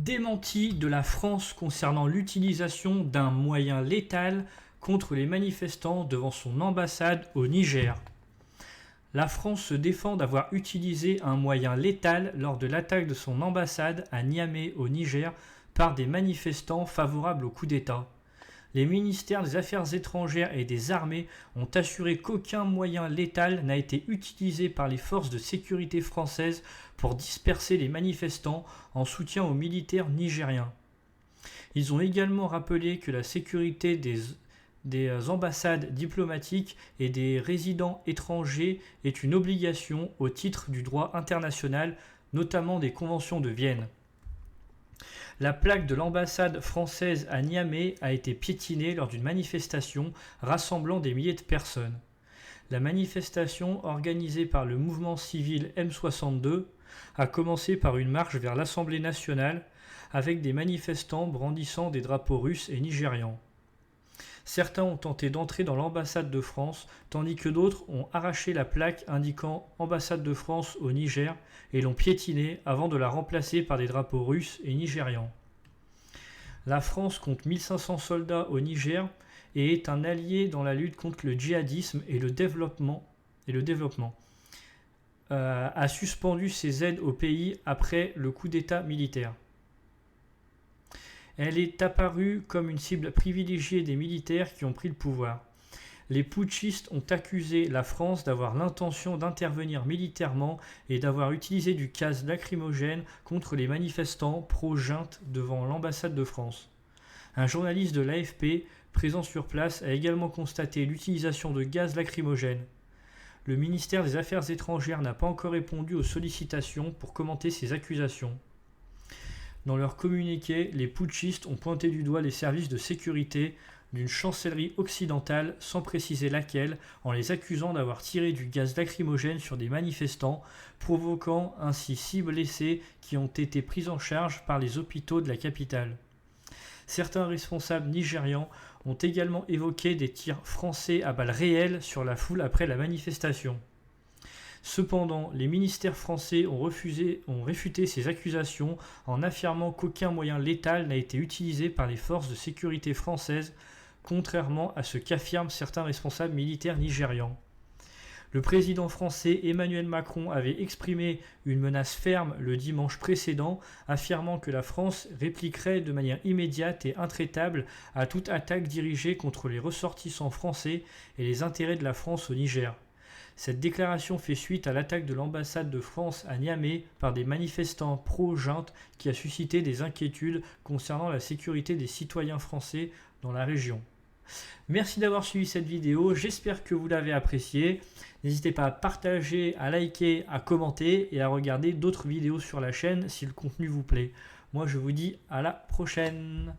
Démenti de la France concernant l'utilisation d'un moyen létal contre les manifestants devant son ambassade au Niger. La France se défend d'avoir utilisé un moyen létal lors de l'attaque de son ambassade à Niamey au Niger par des manifestants favorables au coup d'État. Les ministères des Affaires étrangères et des Armées ont assuré qu'aucun moyen létal n'a été utilisé par les forces de sécurité françaises pour disperser les manifestants en soutien aux militaires nigériens. Ils ont également rappelé que la sécurité des ambassades diplomatiques et des résidents étrangers est une obligation au titre du droit international, notamment des conventions de Vienne. La plaque de l'ambassade française à Niamey a été piétinée lors d'une manifestation rassemblant des milliers de personnes. La manifestation, organisée par le mouvement civil M62, a commencé par une marche vers l'Assemblée nationale avec des manifestants brandissant des drapeaux russes et nigérians. Certains ont tenté d'entrer dans l'ambassade de France, tandis que d'autres ont arraché la plaque indiquant Ambassade de France au Niger et l'ont piétinée avant de la remplacer par des drapeaux russes et nigérians. La France compte 1500 soldats au Niger et est un allié dans la lutte contre le djihadisme et le développement. A suspendu ses aides au pays après le coup d'État militaire. Elle est apparue comme une cible privilégiée des militaires qui ont pris le pouvoir. Les putschistes ont accusé la France d'avoir l'intention d'intervenir militairement et d'avoir utilisé du gaz lacrymogène contre les manifestants pro-junte devant l'ambassade de France. Un journaliste de l'AFP présent sur place a également constaté l'utilisation de gaz lacrymogène. Le ministère des Affaires étrangères n'a pas encore répondu aux sollicitations pour commenter ces accusations. Dans leur communiqué, les putschistes ont pointé du doigt les services de sécurité d'une chancellerie occidentale sans préciser laquelle, en les accusant d'avoir tiré du gaz lacrymogène sur des manifestants, provoquant ainsi 6 blessés qui ont été pris en charge par les hôpitaux de la capitale. Certains responsables nigérians ont également évoqué des tirs français à balles réelles sur la foule après la manifestation. Cependant, les ministères français ont réfuté ces accusations en affirmant qu'aucun moyen létal n'a été utilisé par les forces de sécurité françaises, contrairement à ce qu'affirment certains responsables militaires nigérians. Le président français Emmanuel Macron avait exprimé une menace ferme le dimanche précédent, affirmant que la France répliquerait de manière immédiate et intraitable à toute attaque dirigée contre les ressortissants français et les intérêts de la France au Niger. Cette déclaration fait suite à l'attaque de l'ambassade de France à Niamey par des manifestants pro-junte qui a suscité des inquiétudes concernant la sécurité des citoyens français dans la région. Merci d'avoir suivi cette vidéo, j'espère que vous l'avez appréciée. N'hésitez pas à partager, à liker, à commenter et à regarder d'autres vidéos sur la chaîne si le contenu vous plaît. Moi je vous dis à la prochaine.